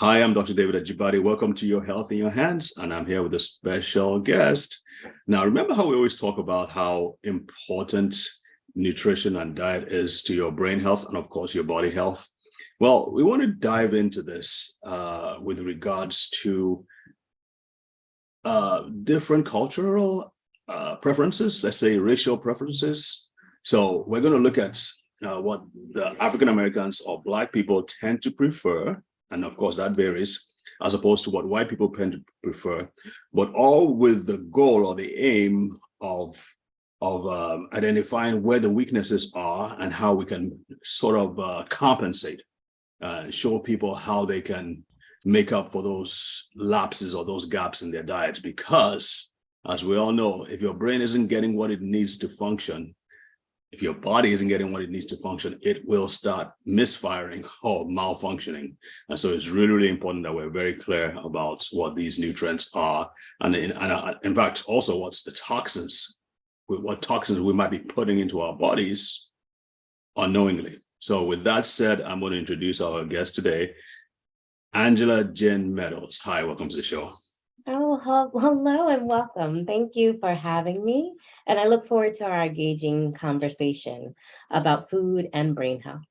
Hi, I'm Dr. David Ajibade. Welcome to Your Health in Your Hands, and I'm here with a special guest. Now, remember how we always talk about how important nutrition and diet is to your brain health and, of course, your body health? Well, we want to dive into this with regards to different cultural preferences, let's say racial preferences. So we're going to look at what the African Americans or Black people tend to prefer. And of course, that varies as opposed to what white people tend to prefer, but all with the goal or the aim of identifying where the weaknesses are and how we can sort of compensate, show people how they can make up for those lapses or those gaps in their diets. Because, as we all know, if your brain isn't getting what it needs to function, if your body isn't getting what it needs to function, it will start misfiring or malfunctioning. And so it's really, really important that we're very clear about what these nutrients are. And in fact, also what's the toxins, what toxins we might be putting into our bodies unknowingly. So with that said, I'm going to introduce our guest today, Angela Jen Meadows. Hi, welcome to the show. Oh, hello and welcome. Thank you for having me. And I look forward to our engaging conversation about food and brain health.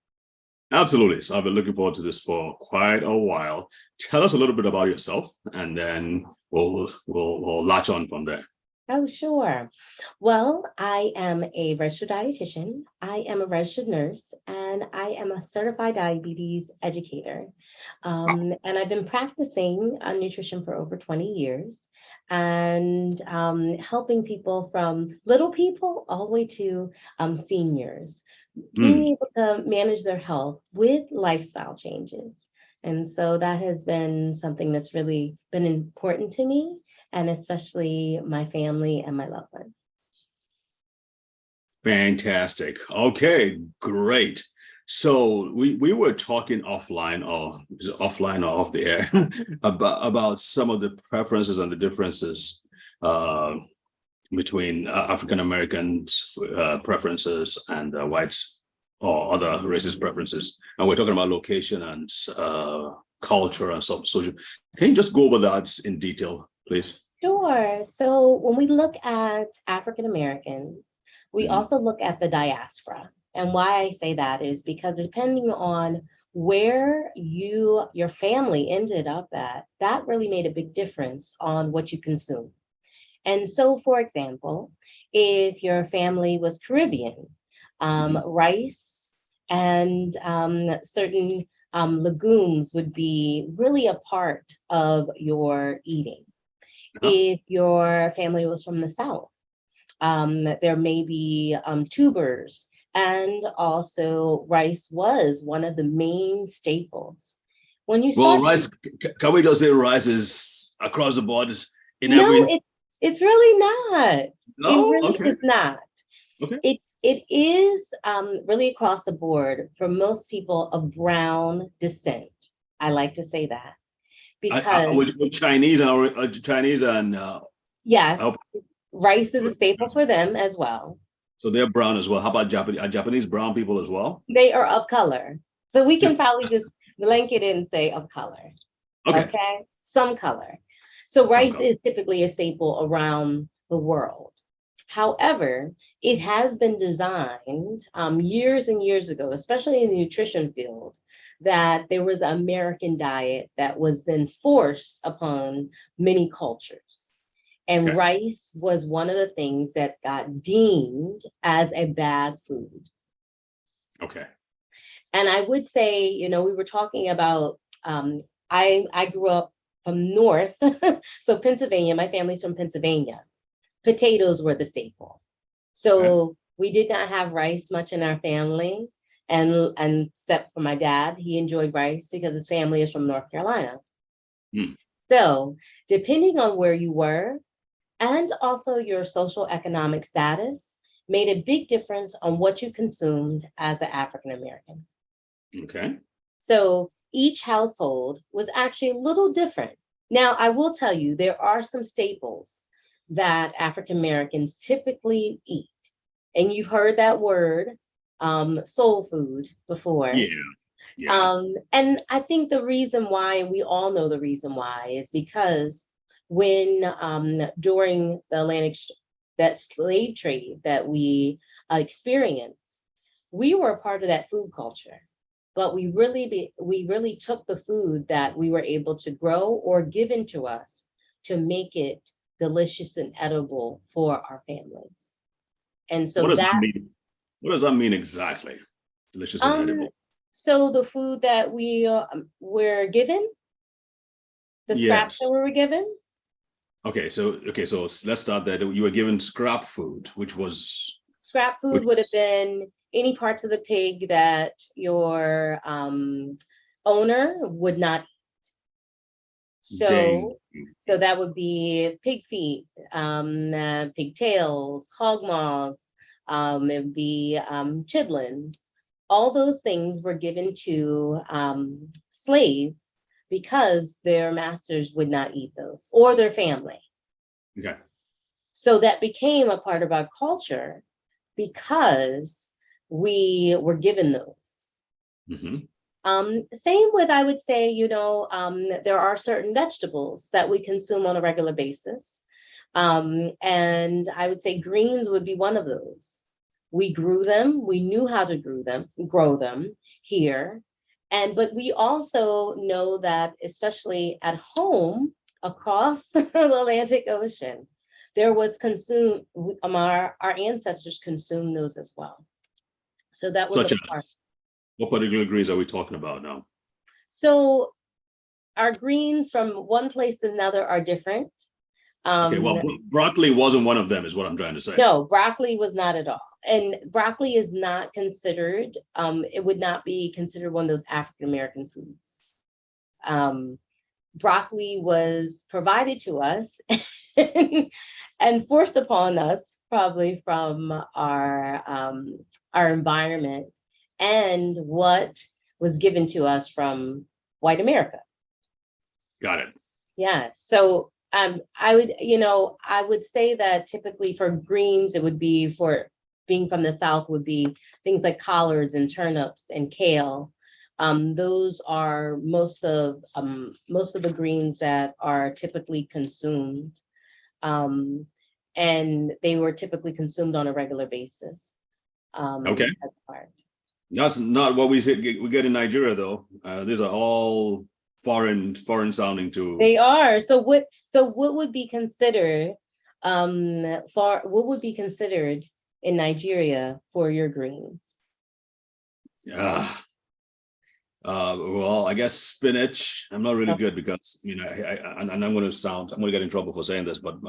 Absolutely. So I've been looking forward to this for quite a while. Tell us a little bit about yourself, and then we'll latch on from there. Oh, sure. Well, I am a registered dietitian. I am a registered nurse, and I am a certified diabetes educator. And I've been practicing nutrition for over 20 years and helping people from little people all the way to seniors, being able to manage their health with lifestyle changes. And so that has been something that's really been important to me, and especially my family and my loved ones. Fantastic. Okay, great. So we were talking offline, or is it offline or off the air, about some of the preferences and the differences between African Americans' preferences and whites or other races' preferences. And we're talking about location and culture and social. Can you just go over that in detail, please? Sure. So when we look at African Americans, we also look at the diaspora. And why I say that is because depending on where your family ended up at, that really made a big difference on what you consume. And so, for example, if your family was Caribbean, rice and certain legumes would be really a part of your eating. If your family was from the South, there may be tubers, and also rice was one of the main staples. When you Well, start, rice, can we just say rice is across the board in no, every? it's really not. It No? really Okay. is not. Okay. It is really across the board for most people of brown descent. I like to say that because With Chinese and yes, oh, rice is a staple for them as well. so they're brown as well. How about Japanese? Are Japanese brown people as well? They are of color. So we can probably just blanket it and say of color. Okay. Okay. Some color. So Some rice color. is typically a staple around the world. However, it has been designed years and years ago, especially in the nutrition field, that there was an American diet that was then forced upon many cultures. And Okay. rice was one of the things that got deemed as a bad food. Okay. And I would say, we were talking about, I grew up from north, so Pennsylvania, my family's from Pennsylvania. Potatoes were the staple. Okay. So we did not have rice much in our family. And except for my dad, he enjoyed rice because his family is from North Carolina. Mm. So depending on where you were and also your social economic status made a big difference on what you consumed as an African American. Okay. So each household was actually a little different. Now, I will tell you, there are some staples that African Americans typically eat. And you've heard that word, soul food, before. Yeah. Yeah. And I think the reason why, and we all know the reason why, is because when during the that slave trade that we experienced, we were a part of that food culture. But we really took the food that we were able to grow or given to us to make it delicious and edible for our families. And What so does that that mean? What does that mean exactly? Delicious and um edible. so the food that we were given, the scraps that Yes. we were given, Okay, so let's start there. You were given scrap food, scrap food which would have was been any parts of the pig that your owner would not. dang. So that would be pig feet, pigtails, hog maws, it would be chitlins. All those things were given to slaves because their masters would not eat those or their family. Okay. So that became a part of our culture because we were given those. Hmm. Same with, I would say, there are certain vegetables that we consume on a regular basis. And I would say greens would be one of those. We grew them, we knew how to grow them here. But we also know that, especially at home across the Atlantic Ocean, there was our ancestors consumed those as well. So that was a Such part. as what particular greens are we talking about now? So our greens from one place to another are different. Okay, well, Um, broccoli wasn't one of them, is what I'm trying to say. no, broccoli was not at all. And broccoli is not considered, it would not be considered one of those African American foods. Um, Broccoli was provided to us and forced upon us probably from our environment and what was given to us from white America. Got it. Yeah. So I would say that typically for greens, it would be for being from the South would be things like collards and turnips and kale. Those are most of the greens that are typically consumed. Um, and they were typically consumed on a regular basis. Okay. As part. That's not what we get in Nigeria, though. These are all foreign sounding to. They are. So what would be considered what would be considered in Nigeria for your greens? Uh, well, I guess spinach. I'm not really Oh, good because and I'm going to get in trouble for saying this, but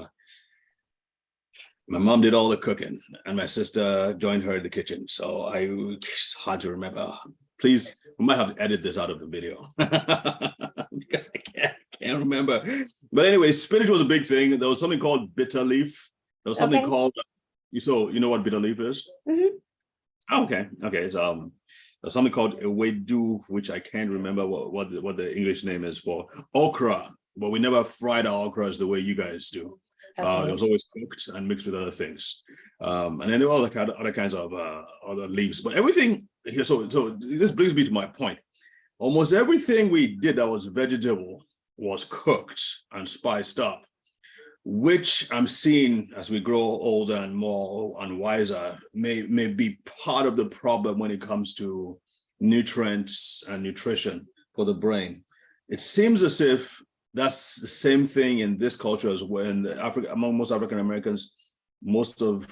my mom did all the cooking, and my sister joined her in the kitchen. So it's hard to remember. Please, we might have to edit this out of the video because I can't remember. But anyway, spinach was a big thing. There was something called bitter leaf. There was something okay. called you know what bitter leaf is? Hmm. Okay. So there's something called ewedu, which I can't remember what the English name is for. Okra, but we never fried our okras the way you guys do. It Okay. was always cooked and mixed with other things. And then there were other kinds of other leaves. But everything here, so this brings me to my point. Almost everything we did that was vegetable was cooked and spiced up, which I'm seeing as we grow older and more and wiser may be part of the problem when it comes to nutrients and nutrition for the brain. It seems as if that's the same thing in this culture as well. In Africa, among most African Americans, most of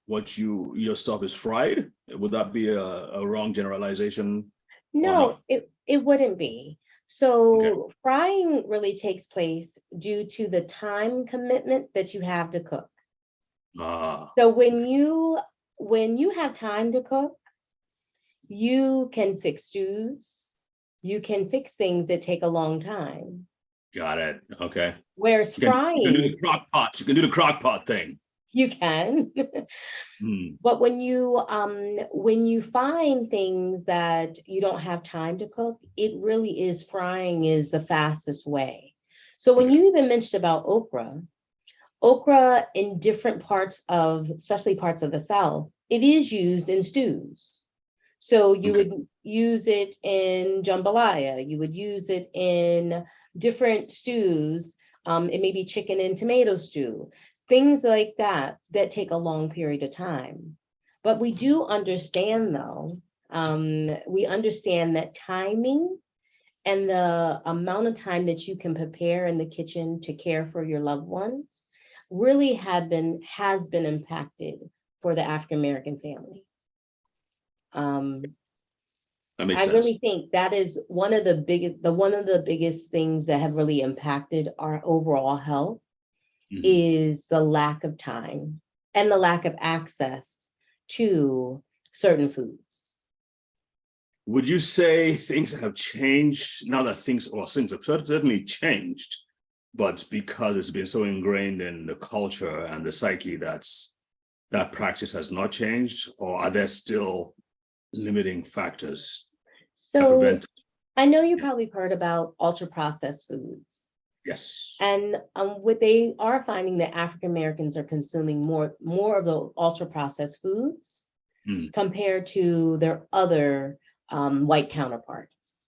your stuff is fried. Would that be a wrong generalization or No, not? it wouldn't be. Okay. So frying really takes place due to the time commitment that you have to cook. Ah, So when you have time to cook, you can fix stews, you can fix things that take a long time. got it. Okay. Whereas You can do frying, the crock pot. You can do the crock pot thing. you can. Hmm. But when you find things that you don't have time to cook, it really is frying is the fastest way. So when Okay. you even mentioned about okra in different parts of, especially parts of the South, it is used in stews. So you Okay. would use it in jambalaya, you would use it in different stews. It may be chicken and tomato stew, things like that that take a long period of time. But we do understand, though, we understand that timing and the amount of time that you can prepare in the kitchen to care for your loved ones really has been impacted for the African American family. That makes I really sense. think that is one of the biggest things that have really impacted our overall health Mhm. is the lack of time and the lack of access to certain foods. Would you say things have changed now that things have certainly changed, but because it's been so ingrained in the culture and the psyche, that practice has not changed, or are there still limiting factors that So prevent? I know you Yeah. probably heard about ultra processed foods. Yes. And what they are finding that African Americans are consuming more of the ultra processed foods Mm. compared to their other white counterparts.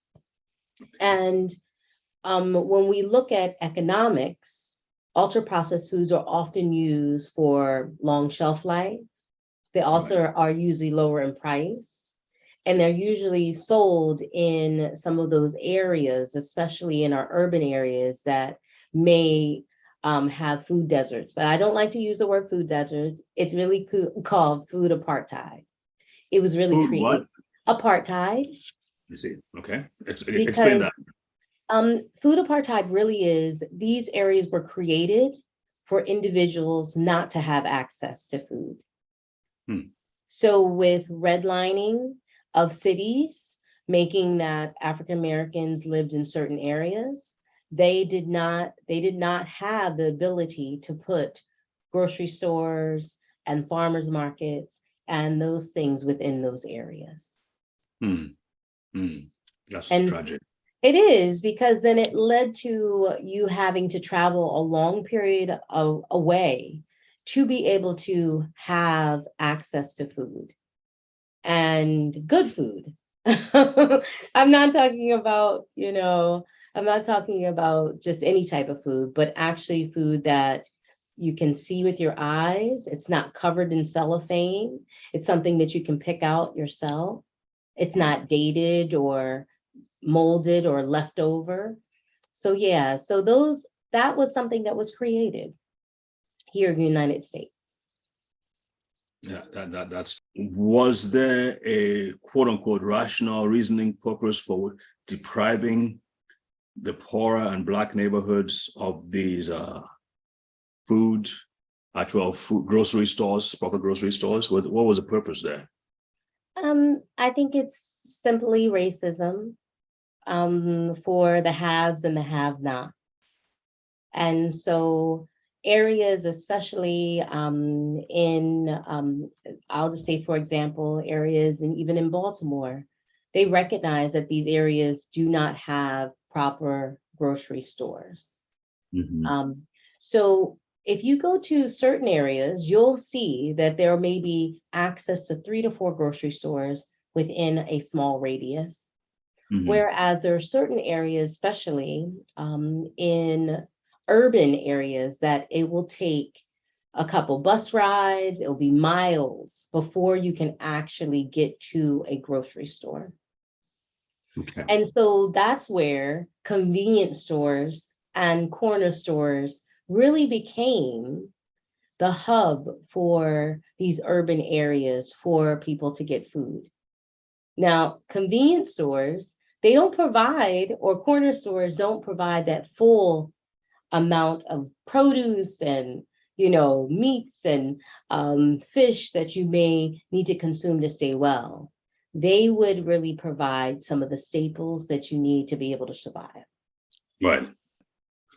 And when we look at economics, ultra processed foods are often used for long shelf life. They also Right. are usually lower in price. And they're usually sold in some of those areas, especially in our urban areas that may have food deserts. But I don't like to use the word food desert. It's really called food apartheid. It was really Food what? created apartheid You see. Okay. Explain because that. food apartheid really is these areas were created for individuals not to have access to food. Hmm. So with redlining of cities, making that African Americans lived in certain areas, they did not have the ability to put grocery stores and farmers markets and those things within those areas. Hmm. Hmm. That's And tragic. it is because then it led to you having to travel a long period of away to be able to have access to food and good food. I'm not talking about, I'm not talking about just any type of food, but actually food that you can see with your eyes. It's not covered in cellophane. It's something that you can pick out yourself. It's Right. not dated or molded or left over. So yeah, so those that was something that was created here in the United States. Yeah, that's was there a quote unquote rational reasoning purpose for depriving the poorer and black neighborhoods of these food, actual food grocery stores, proper grocery stores? What was the purpose there? I think it's simply racism for the haves and the have-nots. And so areas, especially I'll just say, for example, areas and even in Baltimore, they recognize that these areas do not have proper grocery stores. Mhm. Um, so if you go to certain areas, you'll see that there may be access to 3 to 4 grocery stores within a small radius. Mhm. Whereas there are certain areas, especially in urban areas, that it will take a couple bus rides, it'll be miles before you can actually get to a grocery store. Okay. And so that's where convenience stores and corner stores really became the hub for these urban areas for people to get food. Now, convenience stores, they don't provide, or corner stores don't provide that full amount of produce and, meats and fish that you may need to consume to stay well. They would really provide some of the staples that you need to be able to survive. Right.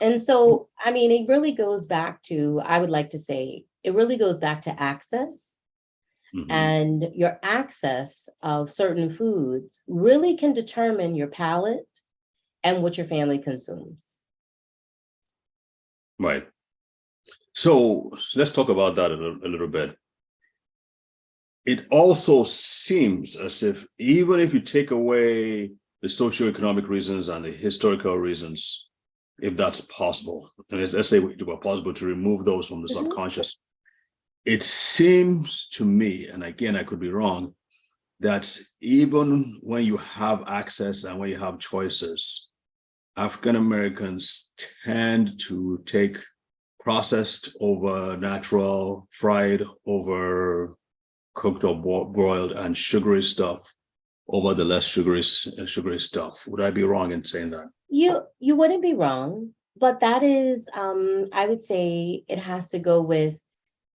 And so, I mean, it really goes back to, I would like to say, it really goes back to access. Mhm. And your access of certain foods really can determine your palate and what your family consumes. Right. So let's talk about that a little bit. it also seems as if even if you take away the socioeconomic reasons and the historical reasons, if that's possible, and let's say it were possible to remove those from the Mhm. subconscious, it seems to me, and again, I could be wrong, that even when you have access and when you have choices, African Americans tend to take processed over natural, fried over cooked or broiled, and sugary stuff over the less sugary stuff. Would I be wrong in saying that? You wouldn't be wrong, but that is, I would say it has to go with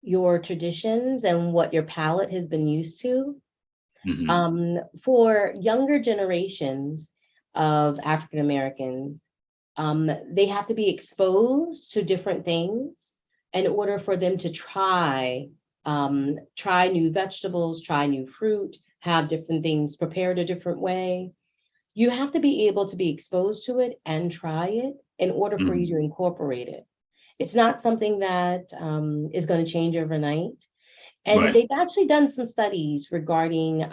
your traditions and what your palate has been used to. Mm-hmm. For younger generations of African Americans, they have to be exposed to different things in order for them to try new vegetables, try new fruit, have different things prepared a different way. You have to be able to be exposed to it and try it in order for you to Mm-hmm. incorporate it. It's not something that is going to change overnight. And Right. they've actually done some studies regarding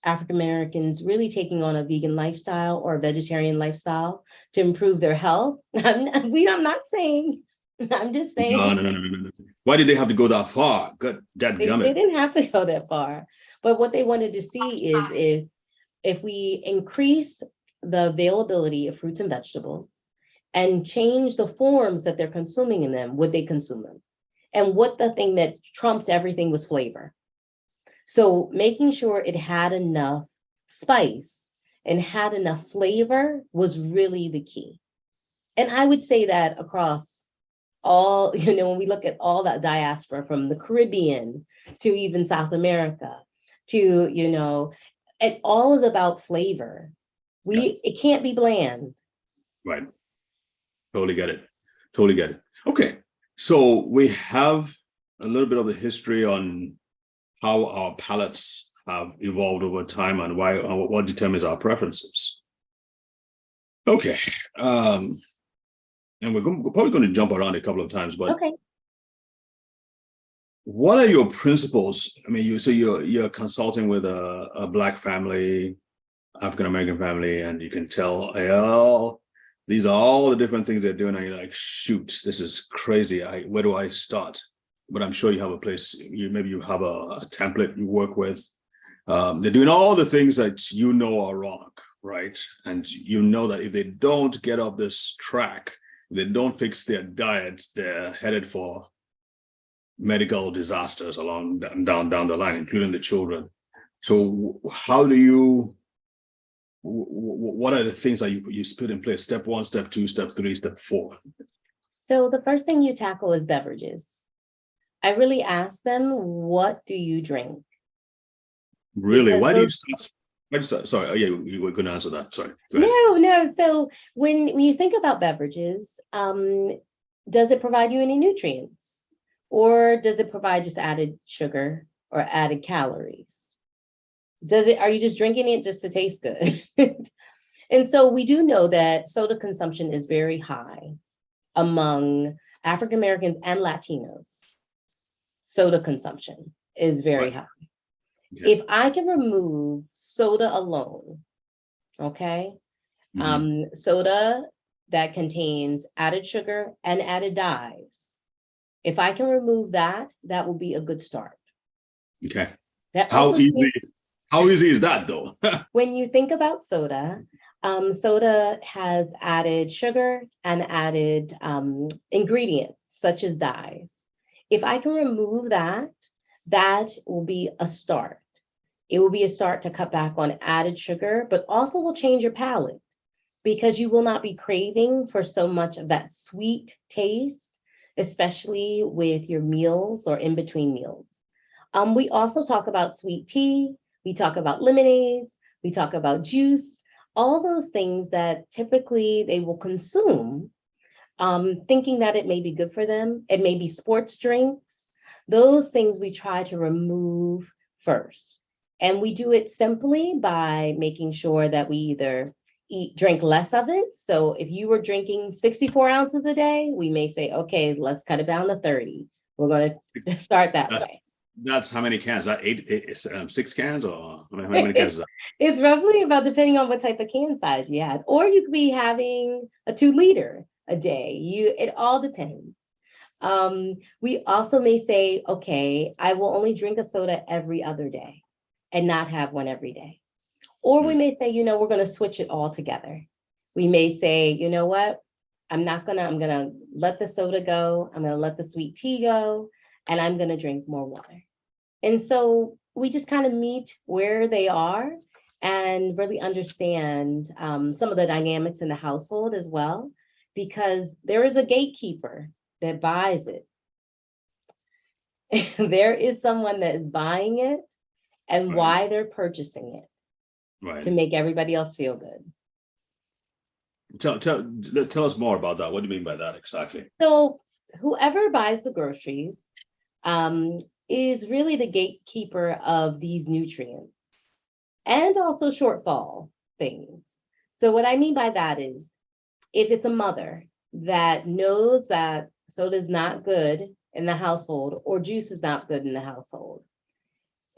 African Americans really taking on a vegan lifestyle or a vegetarian lifestyle to improve their health. I'm not saying, I'm just No, saying no, no, no, no, no. Why did they have to go that far? Good, that they gummit. didn't have to go that far. But what they wanted to see is if we increase the availability of fruits and vegetables and change the forms that they're consuming in them, would they consume them? And what the thing that trumped everything was flavor. So making sure it had enough spice and had enough flavor was really the key. And I would say that across all, when we look at all that diaspora from the Caribbean to even South America to, it all is about flavor. Yeah, It can't be bland. right. Totally get it. Totally get it. Okay. So we have a little bit of the history on how our palates have evolved over time and why what determines our preferences. Okay. And we're probably going to jump around a couple of times, but Okay. what are your principles? I mean, you're consulting with a black family, African American family, and you can tell, oh, these are all the different things they're doing, and you're like, shoot, this is crazy. Where do I start? But I'm sure you have a place. Maybe you have a template you work with. They're doing all the things that you know are wrong, right? And you know that if they don't get off this track, if they don't fix their diet, they're headed for medical disasters along down the line, including the children. So how do you? What are the things that you put in place? Step one, step two, step three, step four. So the first thing you tackle is beverages. I really ask them, what do you drink? Really? Because Why do you those start? Sorry, oh, yeah, you were going to answer that. Sorry, go ahead. no. So when you think about beverages, does it provide you any nutrients? Or does it provide just added sugar or added calories? Are you just drinking it just to taste good? And so we do know that soda consumption is very high among African Americans and Latinos. Soda consumption is very Right. high. Yeah. If I can remove soda alone, okay, Mm-hmm. soda that contains added sugar and added dyes. If I can remove that, that will be a good start. Okay. That How also easy? How easy is that though? when you think about soda, soda has added sugar and added ingredients such as dyes. If I can remove that, that will be a start. It will be a start to cut back on added sugar, but also will change your palate because you will not be craving for so much of that sweet taste, especially with your meals or in between meals. We also talk about sweet tea, we talk about lemonades, we talk about juice, all those things that typically they will consume, thinking that it may be good for them. It may be sports drinks. Those things we try to remove first. And we do it simply by making sure that we either drink less of it. So if you were drinking 64 ounces a day, we may say, okay, let's cut it down to 30. We're going to start that That's way. That's how many cans? That six cans, or how many cans is that? It's roughly about, depending on what type of can size you had, or you could be having a 2 liter a day. It all depends. We also may say, okay, I will only drink a soda every other day and not have one every day. Or we Mm. may say, we're going to switch it all together. We may say, you know what? I'm going to let the soda go. I'm going to let the sweet tea go, and I'm going to drink more water. And so we just kind of meet where they are and really understand some of the dynamics in the household as well, because there is a gatekeeper that buys it. There is someone that is buying it and Right. why they're purchasing it to Right. make everybody else feel good. Tell us more about that. What do you mean by that exactly? So whoever buys the groceries um, is really the gatekeeper of these nutrients and also shortfall things. So what I mean by that is, if it's a mother that knows that soda is not good in the household or juice is not good in the household,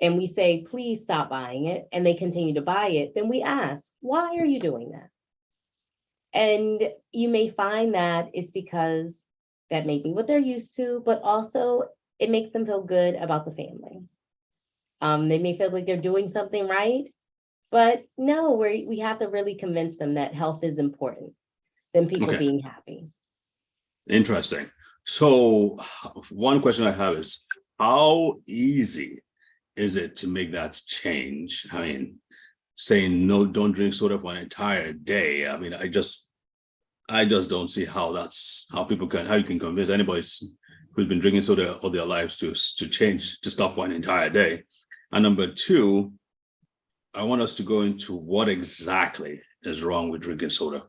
and we say, please stop buying it, and they continue to buy it, then we ask, why are you doing that? And you may find that it's because that may be what they're used to, but also it makes them feel good about the family. They may feel like they're doing something right, but no, we have to really convince them that health is important than people Okay, being happy. interesting. So one question I have is, how easy is it to make that change? I mean, saying no, don't drink soda for an entire day. I mean, I just don't see how you can convince anybody who's been drinking soda all their lives to change, to stop for an entire day. And number two, I want us to go into what exactly is wrong with drinking soda.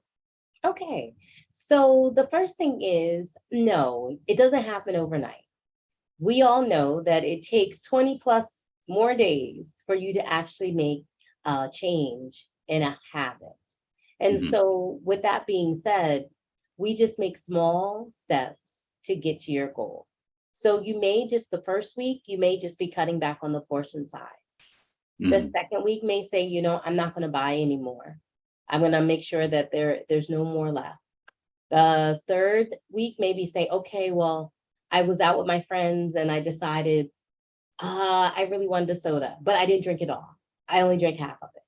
Okay, so the first thing is, no, it doesn't happen overnight. We all know that it takes 20 plus more days for you to actually make a change in a habit. And Mhm. so, with that being said, we just make small steps to get to your goal. So, the first week, you may just be cutting back on the portion size. The Mhm. second week may say, I'm not going to buy anymore. I'm going to make sure that there's no more left. The third week, maybe say, okay, well, I was out with my friends and I decided I really wanted a soda, but I didn't drink it all. I only drank half of it.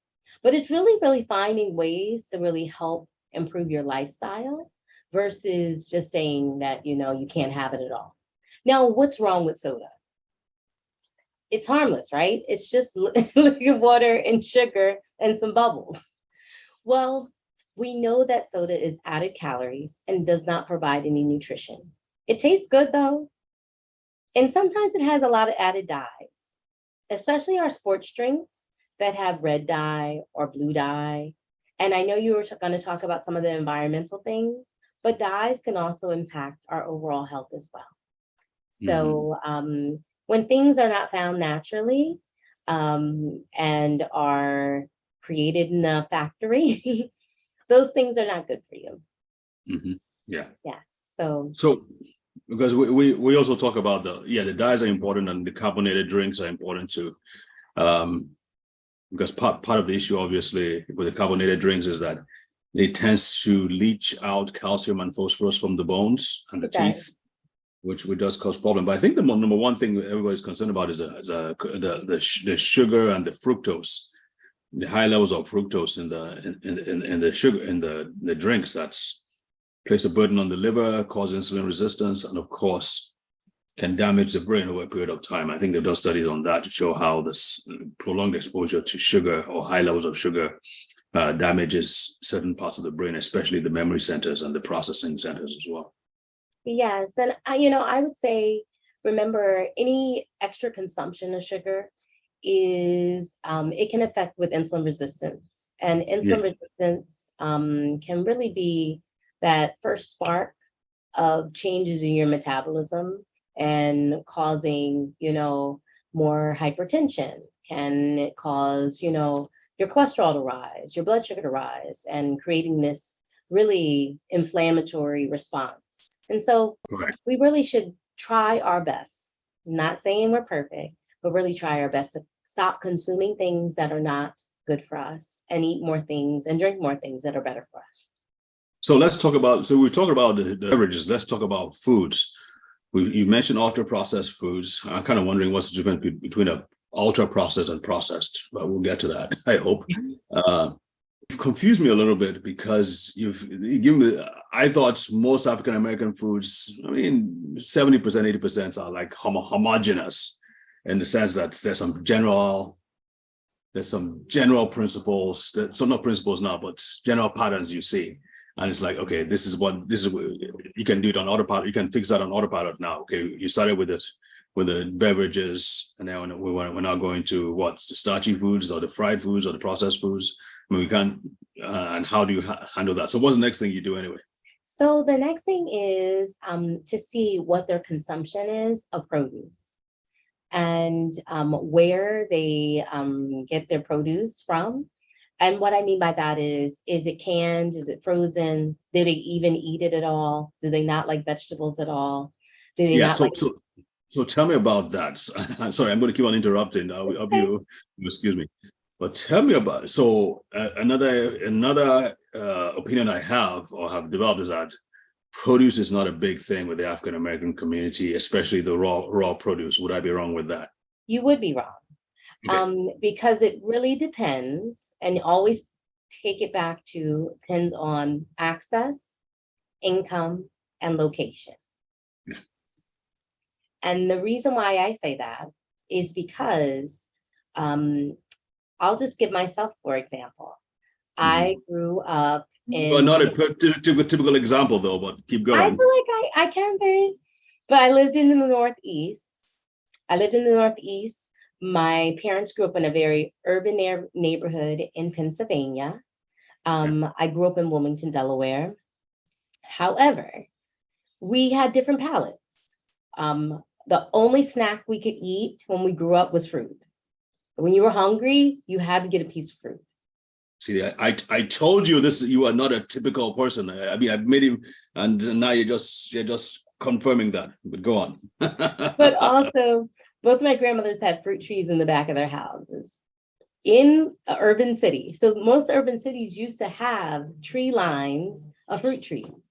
But it's really, really finding ways to really help improve your lifestyle versus just saying that, you can't have it at all. Now, what's wrong with soda? It's harmless, right? It's just liquid water and sugar and some bubbles. Well, we know that soda is added calories and does not provide any nutrition. It tastes good though, and sometimes it has a lot of added dyes, especially our sports drinks that have red dye or blue dye. And I know you were going to talk about some of the environmental things, but dyes can also impact our overall health as well. Mhm. So when things are not found naturally and are created in a factory, those things are not good for you. Mhm. Yeah. Yes. So So because we also talk about the dyes are important and the carbonated drinks are important too. Um, because part of the issue, obviously, with the carbonated drinks is that it tends to leach out calcium and phosphorus from the bones and the it does. teeth, which does cause problem. But I think the number one thing everybody's concerned about is the sugar and the fructose, the high levels of fructose in the sugar in the drinks. That's place a burden on the liver, cause insulin resistance, and of course can damage the brain over a period of time. I think they've done studies on that to show how this prolonged exposure to sugar or high levels of sugar damages certain parts of the brain, especially the memory centers and the processing centers as well. Yes. And I would say, remember, any extra consumption of sugar is it can affect with insulin resistance. And Yeah. insulin resistance can really be that first spark of changes in your metabolism and causing, more hypertension, can cause, your cholesterol to rise, your blood sugar to rise, and creating this really inflammatory response. And so Correct. we really should try our best. Not saying we're perfect, but really try our best to stop consuming things that are not good for us and eat more things and drink more things that are better for us. So let's talk about, so we talked about the beverages. Let's talk about foods. You mentioned ultra processed foods. I'm kind of wondering what's the difference between a ultra processed and processed, but we'll get to that, I hope. You've confused me a little bit because you've given me, I thought most African American foods, I mean, 70%, 80% are like homogeneous in the sense that there's some general principles, that some not principles now, but general patterns you see. And it's like, okay, this is what you can do it on autopilot. You can fix that on autopilot now. Okay, you started with the beverages, and now we're now going to what, the starchy foods or the fried foods or the processed foods. I mean, we can't. And how do you handle that? So, what's the next thing you do anyway? So the next thing is to see what their consumption is of produce and where they get their produce from. And what I mean by that is it canned? Is it frozen? Do they even eat it at all? Do they not like vegetables at all? Do they not like? So tell me about that. Sorry, I'm going to keep on interrupting. You excuse me, but tell me about. So another opinion I have or have developed is that produce is not a big thing with the African American community, especially the raw produce. Would I be wrong with that? You would be wrong. Okay. Because it really depends, and always take it back to depends on access, income, and location. Yeah. And the reason why I say that is because I'll just give myself, for example. I grew up in. Well, not a typical example though, but keep going. I feel like I can be, but I lived in the Northeast. My parents grew up in a very urban neighborhood in Pennsylvania. I grew up in Wilmington, Delaware. However, we had different palates. The only snack we could eat when we grew up was fruit. When you were hungry, you had to get a piece of fruit. See, I told you this. You are not a typical person. I mean, I've made him, and now you're just confirming that. But go on. But also, both my grandmothers had fruit trees in the back of their houses in an urban city. So most urban cities used to have tree lines of fruit trees.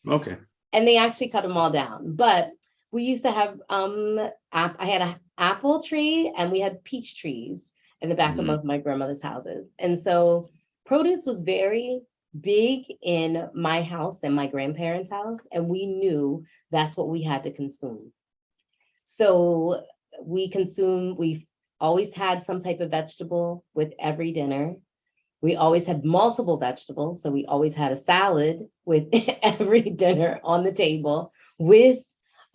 Okay. And they actually cut them all down. But we used to have, I had an apple tree and we had peach trees in the back of both my grandmother's houses. And so produce was very big in my house and my grandparents' house. And we knew that's what we had to consume. So we've always had some type of vegetable with every dinner. We always had multiple vegetables. So we always had a salad with every dinner on the table with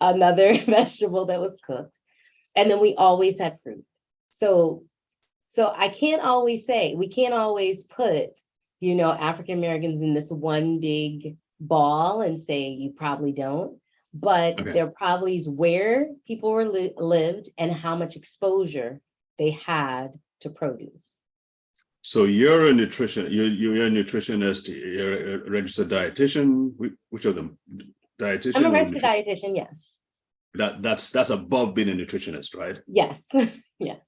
another vegetable that was cooked. And then we always had fruit. So I can't always say, we can't always put, African Americans in this one big ball and say you probably don't. But there probably is where people were lived and how much exposure they had to produce. So you're a nutritionist. You're a nutritionist. You're a registered dietitian. Which of them? Dietitian. I'm a registered dietitian. Yes. That's above being a nutritionist, right? Yes. Yes.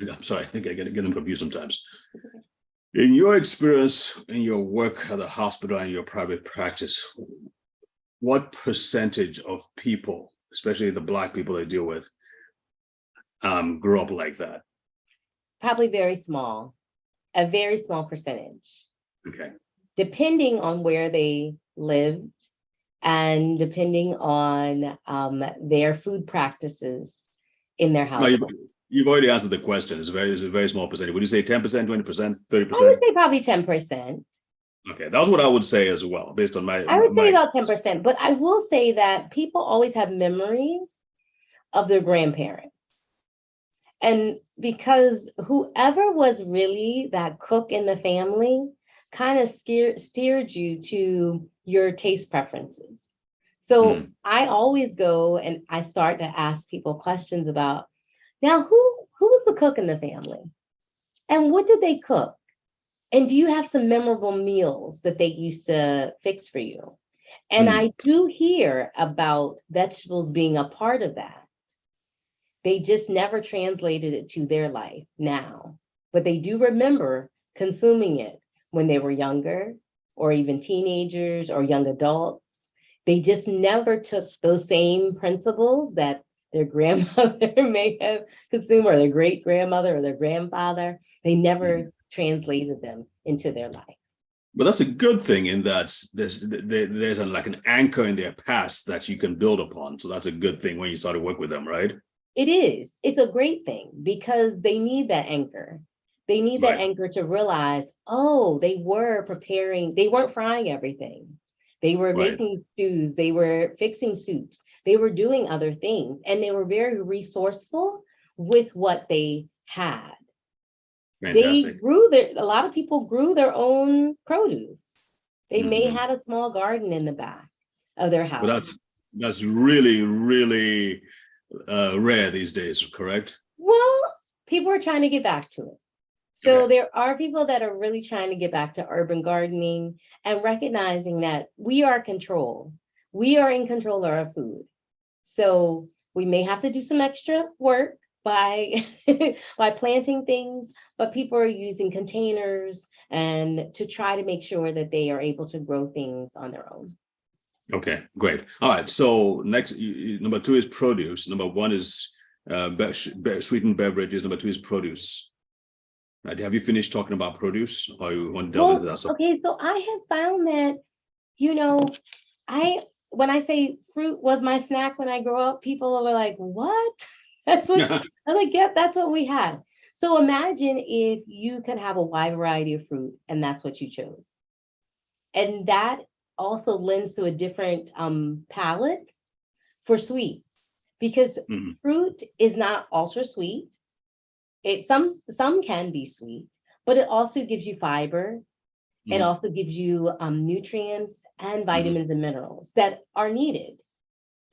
I'm sorry. I think I get them confused sometimes. In your experience, in your work at the hospital and your private practice, what percentage of people, especially the Black people I deal with, grew up like that? Probably very small, a very small percentage. Okay. Depending on where they lived and depending on their food practices in their house. You've already answered the question. It's a very small percentage. Would you say 10%, 20%, 30%? I would say probably 10%. Okay, that's what I would say as well, based on my. I would say about 10%, but I will say that people always have memories of their grandparents. And because whoever was really that cook in the family kind of steered you to your taste preferences. So I always go and I start to ask people questions about, now who was the cook in the family? And what did they cook? And do you have some memorable meals that they used to fix for you? And I do hear about vegetables being a part of that. They just never translated it to their life now, but they do remember consuming it when they were younger, or even teenagers or young adults. They just never took those same principles that their grandmother may have consumed, or their great grandmother or their grandfather. They Mhm. never translated them into their life. But that's a good thing in that there's like an anchor in their past that you can build upon. So that's a good thing when you start to work with them, right? It is. It's a great thing because they need that anchor. They need that Right, anchor to realize, oh, they were preparing, they weren't frying everything. They were right. making stews, they were fixing soups, they were doing other things, and they were very resourceful with what they had. They Fantastic. grew their, a lot of people grew their own produce. They may Mhm. had a small garden in the back of their But house. that's really, really rare these days, correct? Well, people are trying to get back to it. So Okay. there are people that are really trying to get back to urban gardening and recognizing that we are control. We are in control of our food. So we may have to do some extra work by by planting things, but people are using containers and to try to make sure that they are able to grow things on their own. Okay, great. All right. So next, number two is produce. Number one is sweetened beverages. Number two is produce. Right. Have you finished talking about produce, or you want to delve into Well, that subject? okay, so I have found that, you know, I when I say fruit was my snack when I grew up, people were like, "What?" That's what I'm like, "Yep, that's what we had." So imagine if you could have a wide variety of fruit and that's what you chose. And that also lends to a different palate for sweets because Mhm. fruit is not ultra sweet. It some can be sweet, but it also gives you fiber. It Mhm. also gives you nutrients and Mhm. vitamins and minerals that are needed.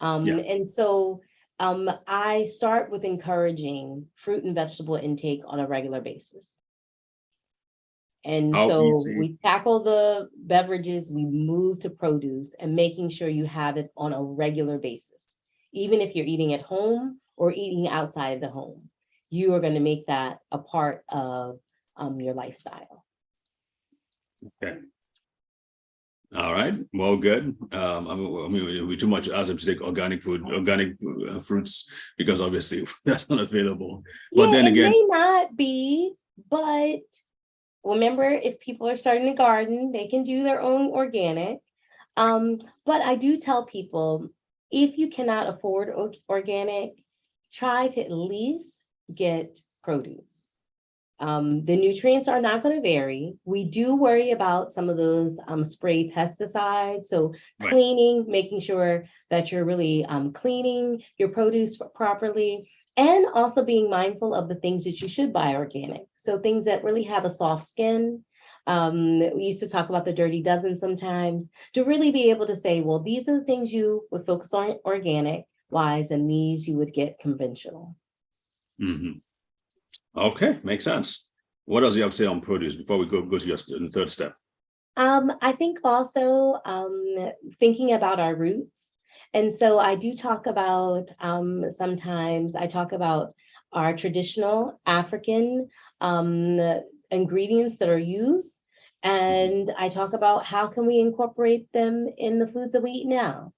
Yeah. And so I start with encouraging fruit and vegetable intake on a regular basis. And How so easy. we tackle the beverages, we move to produce and making sure you have it on a regular basis. Even if you're eating at home or eating outside of the home, you are going to make that a part of your lifestyle. Okay. All right. Well, good. We too much ask them to take organic food, organic fruits, because obviously that's not available. But Yeah, then it again, may not be, but remember, if people are starting a garden, they can do their own organic. But I do tell people if you cannot afford organic, try to at least get produce. The nutrients are not going to vary. We do worry about some of those spray pesticides. So right. cleaning, making sure that you're really cleaning your produce properly, and also being mindful of the things that you should buy organic. So things that really have a soft skin. We used to talk about the dirty dozen sometimes to really be able to say, well, these are the things you would focus on organic wise, and these you would get conventional. Mhm. Okay, makes sense. What else do you have to say on produce before we go to your the third step? I think also thinking about our roots. And so I do talk about sometimes I talk about our traditional African um, ingredients that are used. Mhm. And I talk about how can we incorporate them in the foods that we eat now.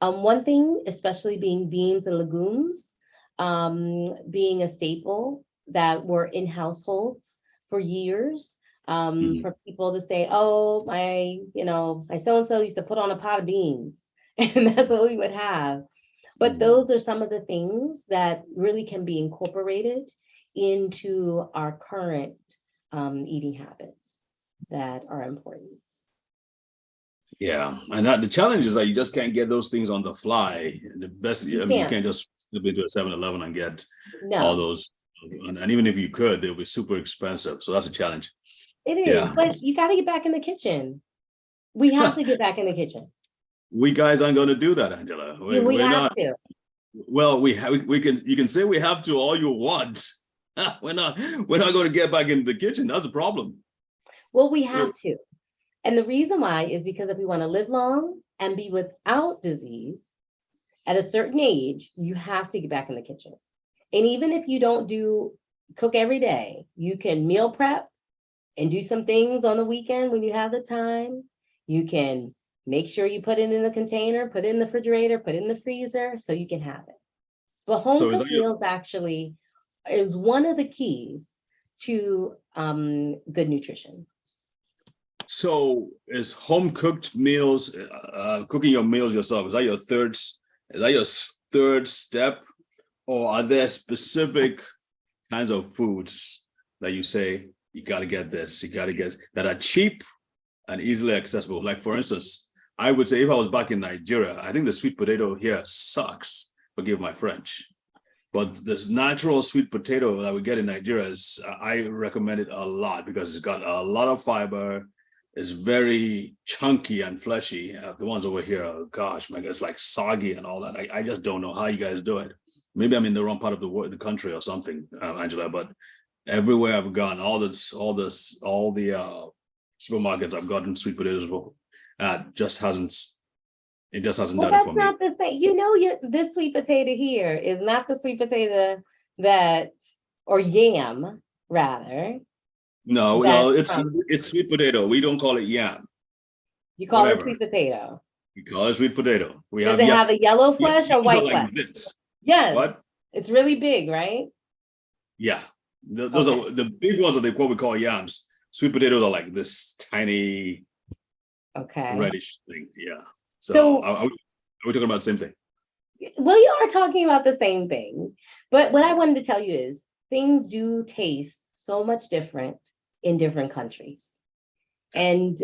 One thing, especially being beans and legumes, being a staple that were in households for years. Mhm. For people to say, "Oh, my so and so used to put on a pot of beans," and that's what we would have. But Mhm. those are some of the things that really can be incorporated into our current eating habits that are important. Yeah, and the challenge is that you just can't get those things on the fly. The best, You I mean, you can't. can't just slip into a 7-Eleven and get all No. those. And even if you could, they'll be super expensive. So that's a challenge. It is, Yeah. but you got to get back in the kitchen. We have to get back in the kitchen. We guys aren't going to do that, Angela. We We're have not. to. Well, we can, you can say we have to all you want. We're not going to get back into the kitchen. That's a problem. Well, we have to. And the reason why is because if we want to live long and be without disease at a certain age, you have to get back in the kitchen. And even if you don't cook every day, you can meal prep and do some things on the weekend when you have the time. You can make sure you put it in a container, put it in the refrigerator, put it in the freezer so you can have it. But home So is cooked that your meals actually is one of the keys to good nutrition. So is home cooked meals, cooking your meals yourself, is that your third step, or are there specific kinds of foods that you say you got to get this, you got to get that are cheap and easily accessible? Like for instance, I would say if I was back in Nigeria, I think the sweet potato here sucks. Forgive my French. But this natural sweet potato that we get in Nigeria is, I recommend it a lot because it's got a lot of fiber. It's very chunky and fleshy. The ones over here, oh gosh, my God, it's like soggy and all that. I just don't know how you guys do it. Maybe I'm in the wrong part of the country or something, Angela. But everywhere I've gone, all the supermarkets I've gotten sweet potatoes for, just hasn't Well, done it that's for me. not the same. This sweet potato here is not the sweet potato or yam, rather. No, it's sweet potato. We don't call it yam. You call it Whatever. sweet potato. We call it sweet potato. Does it have a yellow flesh or white flesh? Like this. Yes. What? It's really big, right? Yeah. Those are the big ones what we call yams. Sweet potatoes are like this tiny reddish thing. Yeah. So are we talking about the same thing? Well, you are talking about the same thing. But what I wanted to tell you is things do taste so much different in different countries. And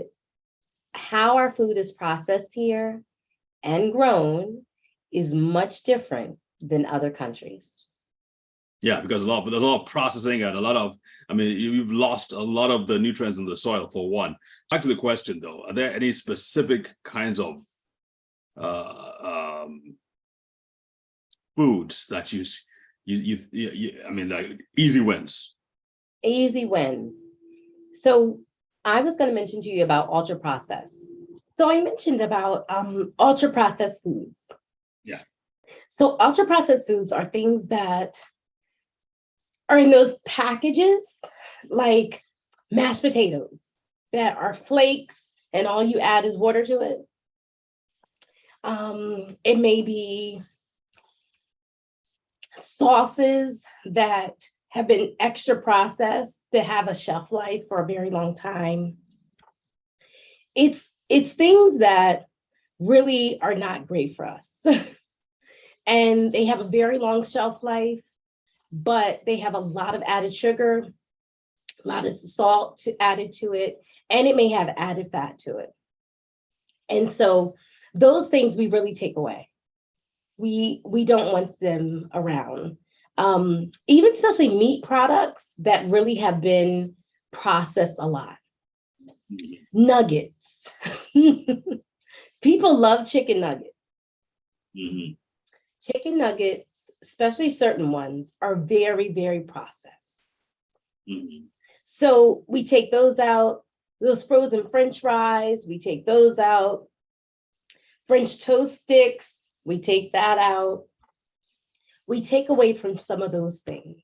how our food is processed here and grown is much different than other countries. Yeah, because there's a lot of processing and you've lost a lot of the nutrients in the soil for one. Back to the question though, are there any specific kinds of foods that you like easy wins? Easy wins. So I was going to mention to you about ultra processed. So I mentioned about ultra processed foods. Yeah. So ultra processed foods are things that are in those packages, like mashed potatoes that are flakes and all you add is water to it. It may be sauces that have been extra processed that have a shelf life for a very long time. It's things that really are not great for us. And they have a very long shelf life, but they have a lot of added sugar, a lot of salt added to it, and it may have added fat to it. And so those things we really take away. We don't want them around. Even especially meat products that really have been processed a lot. Nuggets. People love chicken nuggets. Mm-hmm. Chicken nuggets, especially certain ones, are very, very processed. Mm-hmm. So we take those out, those frozen French fries, we take those out. French toast sticks, we take that out. We take away from some of those things.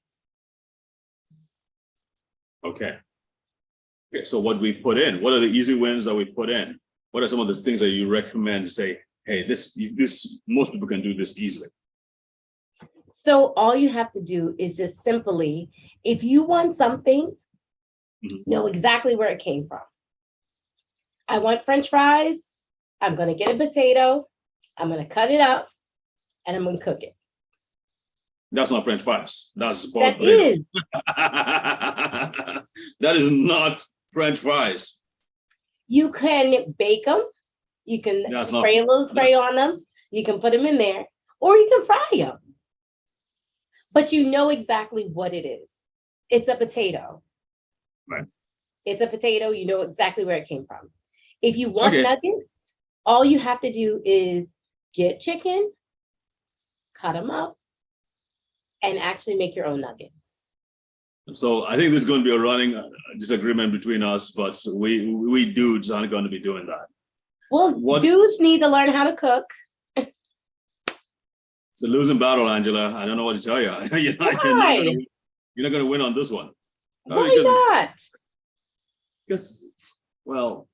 Okay. So what we put in, what are the easy wins that we put in? What are some of the things that you recommend to say, hey, this most people can do this easily? So all you have to do is just simply, if you want something, know exactly where it came from. I want French fries. I'm going to get a potato. I'm going to cut it up and I'm going to cook it. That's not French fries. That's boiled potatoes. That is not French fries. You can bake them. You can spray a little spray on them. You can put them in there, or you can fry them. But you know exactly what it is. It's a potato. Right. It's a potato. You know exactly where it came from. If you want nuggets, all you have to do is get chicken, cut them up, and actually make your own nuggets. So I think there's going to be a running disagreement between us, but we dudes aren't going to be doing that. Well, dudes need to learn how to cook. It's a losing battle, Angela. I don't know what to tell you. Why? You're not gonna win on this one. Why not? Because, well,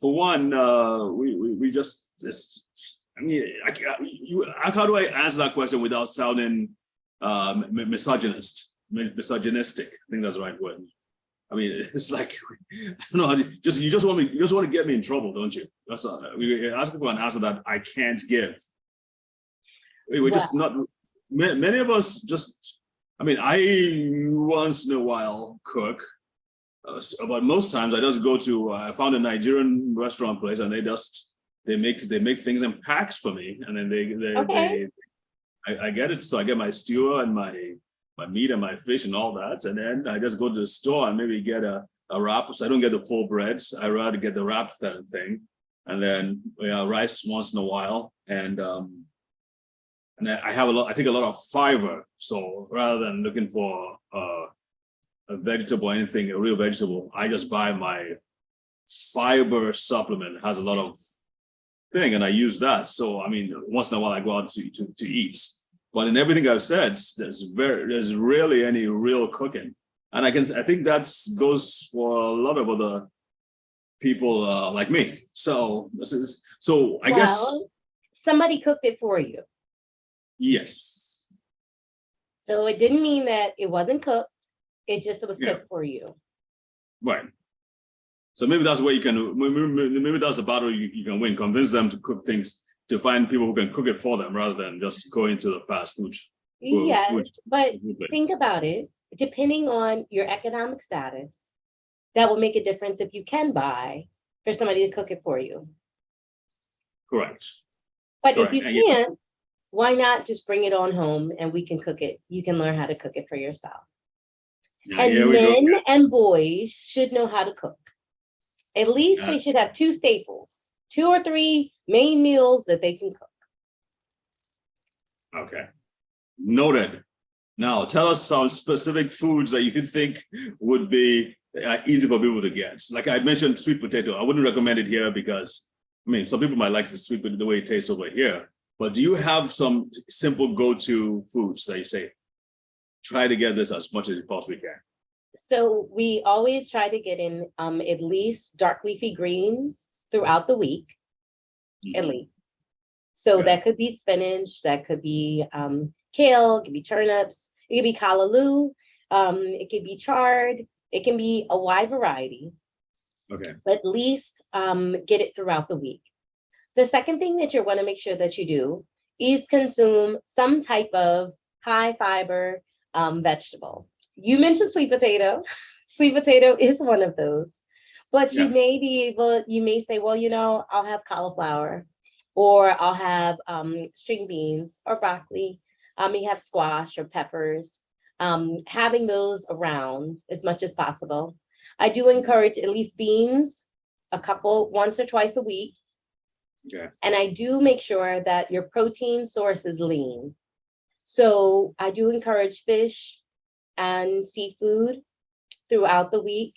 for one, we just I mean, how do I answer that question without sounding misogynistic? I think that's the right word. I mean, it's like, I don't know how to, you just want to get me in trouble, don't you? That's all. We're asking for an answer that I can't give. We're just not. Many of us just. I mean, I once in a while cook, but most times I just go to. I found a Nigerian restaurant place, and they make things in packs for me, and then I get it. So I get my stew and my meat and my fish and all that, and then I just go to the store and maybe get a wrap. So I don't get the full breads. I rather get the wrap thing, and then rice once in a while, and I take a lot of fiber. So rather than looking for a vegetable or anything, a real vegetable, I just buy my fiber supplement. It has a lot of thing, and I use that. So I mean, once in a while I go out to eat. But in everything I've said, there's rarely any real cooking, and I think that goes for a lot of other people like me. So I guess somebody cooked it for you. Yes. So it didn't mean that it wasn't cooked. It just was cooked for you. Right. So maybe that's where you can. Maybe that's a battle you can win. Convince them to cook things, to find people who can cook it for them rather than just going to the fast food. But think about it. Depending on your economic status, that will make a difference if you can buy for somebody to cook it for you. Correct. But if you can't, why not just bring it on home and we can cook it? You can learn how to cook it for yourself. And men and boys should know how to cook. At least they should have 2 staples, 2 or 3 main meals that they can cook. Okay. Noted. Now, tell us some specific foods that you think would be easy for people to get. Like I mentioned, sweet potato. I wouldn't recommend it here because, I mean, some people might like the sweet potato the way it tastes over here. But do you have some simple go-to foods that you say, try to get this as much as you possibly can? So we always try to get in at least dark leafy greens throughout the week, at least. So that could be spinach, that could be kale, it could be turnips, it could be callaloo, it could be chard, it can be a wide variety. Okay. But at least get it throughout the week. The second thing that you want to make sure that you do is consume some type of high fiber vegetable. You mentioned sweet potato. Sweet potato is one of those. But you may say, well, I'll have cauliflower, or I'll have string beans or broccoli. You have squash or peppers. Having those around as much as possible. I do encourage at least beans, once or twice a week. Okay. And I do make sure that your protein source is lean. So I do encourage fish and seafood throughout the week,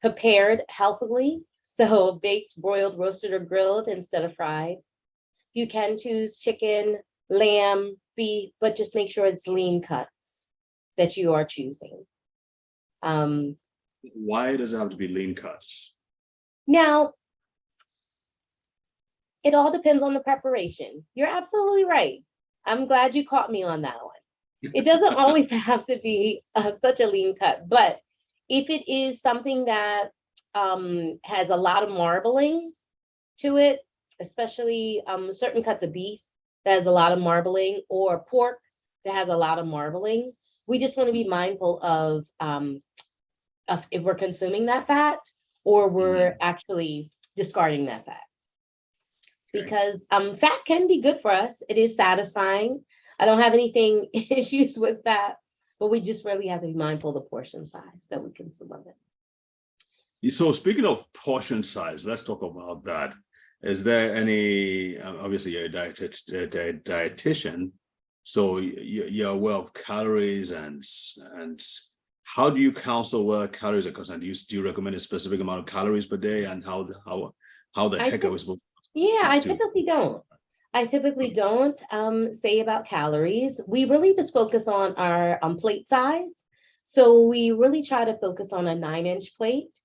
prepared healthily. So baked, broiled, roasted, or grilled instead of fried. You can choose chicken, lamb, beef, but just make sure it's lean cuts that you are choosing. Why does it have to be lean cuts? Now, it all depends on the preparation. You're absolutely right. I'm glad you caught me on that one. It doesn't always have to be such a lean cut, but if it is something that has a lot of marbling to it, especially certain cuts of beef that has a lot of marbling, or pork that has a lot of marbling, we just want to be mindful of if we're consuming that fat or we're actually discarding that fat. Because fat can be good for us. It is satisfying. I don't have anything issues with that, but we just really have to be mindful of the portion size that we consume of it. So speaking of portion size, let's talk about that. Is there any, obviously you're a dietitian, so you're aware of calories and how do you counsel where calories are concerned? Do you recommend a specific amount of calories per day, and how the heck are we supposed to? I typically don't. I typically don't say about calories. We really just focus on our plate size. So we really try to focus on a 9-inch plate.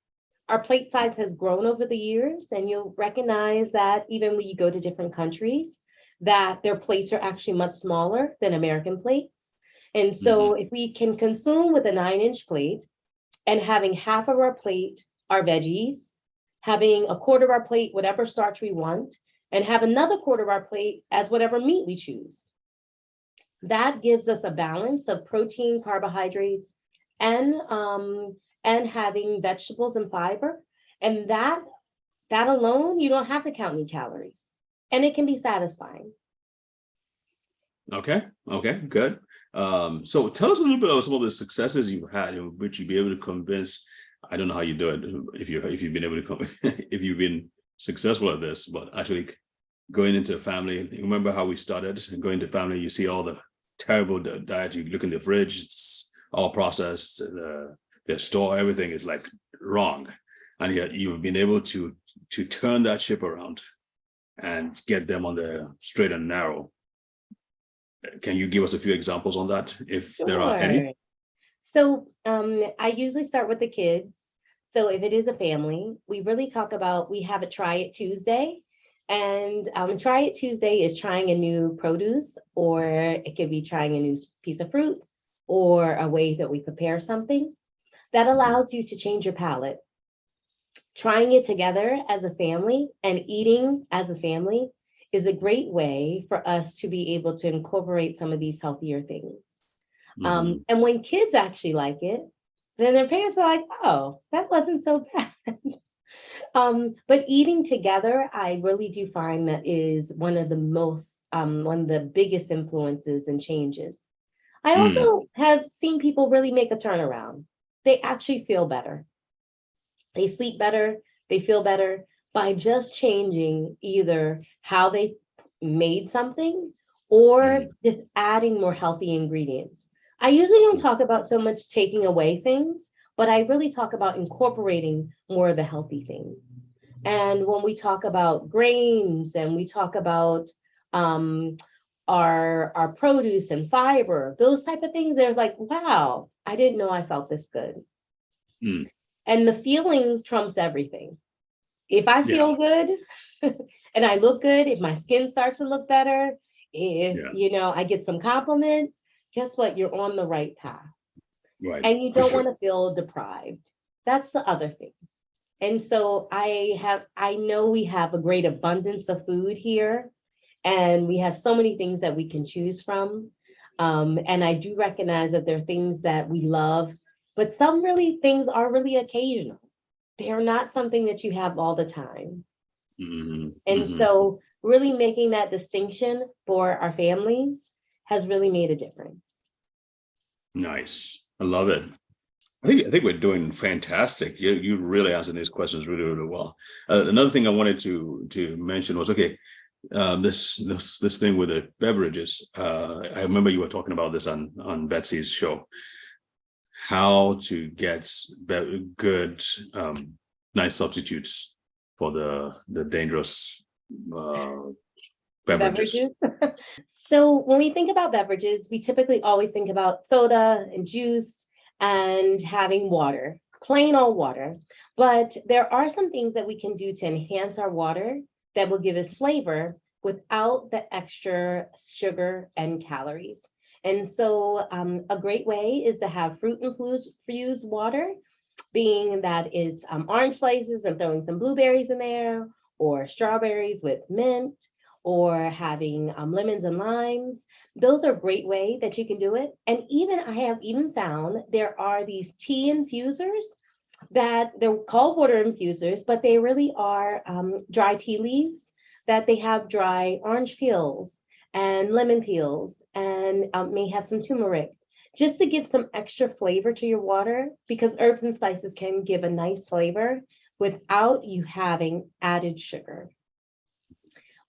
Our plate size has grown over the years, and you'll recognize that even when you go to different countries, that their plates are actually much smaller than American plates. And so Mhm. if we can consume with a 9-inch plate and having half of our plate are veggies, having a quarter of our plate, whatever starch we want, and have another quarter of our plate as whatever meat we choose. That gives us a balance of protein, carbohydrates, and having vegetables and fiber. And that alone, you don't have to count any calories. And it can be satisfying. Okay. Okay. Good. So tell us a little bit about some of the successes you've had in which you've been able to convince. I don't know how you do it if you've been able to if you've been successful at this, but actually going into a family. Remember how we started going to family? You see all the terrible diet. You look in the fridge; it's all processed. The store, everything is like wrong, and yet you've been able to turn that ship around and get them on the straight and narrow. Can you give us a few examples on that, if there are any? Sure. So I usually start with the kids. So if it is a family, we really talk about, we have a Try It Tuesday. And Try It Tuesday is trying a new produce, or it could be trying a new piece of fruit, or a way that we prepare something that Mhm. allows you to change your palate. Trying it together as a family and eating as a family is a great way for us to be able to incorporate some of these healthier things. Mhm. And when kids actually like it, then their parents are like, oh, that wasn't so bad. But eating together, I really do find that is one of the biggest influences and changes. I Mm. also have seen people really make a turnaround. They actually feel better. They sleep better, they feel better by just changing either how they made something or Mm. just adding more healthy ingredients. I usually don't Mm. talk about so much taking away things, but I really talk about incorporating more of the healthy things. And when we talk about grains and we talk about um, our produce and fiber, those type of things, they're like, wow, I didn't know I felt this good. Mm. And the feeling trumps everything. If I Yeah. feel good and I look good, if my skin starts to look better, if Yeah. I get some compliments, guess what? You're on the right path. Right. And you For don't sure. want to feel deprived. That's the other thing. And so I know we have a great abundance of food here, and we have so many things that we can choose from. And I do recognize that there are things that we love, but some really things are really occasional. They're not something that you have all the time. Mhm. And Mhm. so really making that distinction for our families has really made a difference. Nice. I love it. I think we're doing fantastic. You really answered these questions really, really well. Another thing I wanted to mention was, okay, this thing with the beverages. I remember you were talking about this on Betsy's show, how to get good, nice substitutes for the dangerous uh, beverages. Beverages. So when we think about beverages, we typically always think about soda and juice and having water, plain old water. But there are some things that we can do to enhance our water that will give us flavor without the extra sugar and calories. And so a great way is to have fruit infused water, being that it's orange slices and throwing some blueberries in there, or strawberries with mint, or having lemons and limes. Those are a great way that you can do it. And even I have even found there are these tea infusers that they're called water infusers, but they really are dry tea leaves that they have dry orange peels and lemon peels and may have some turmeric just to give some extra flavor to your water, because herbs and spices can give a nice flavor without you having added sugar.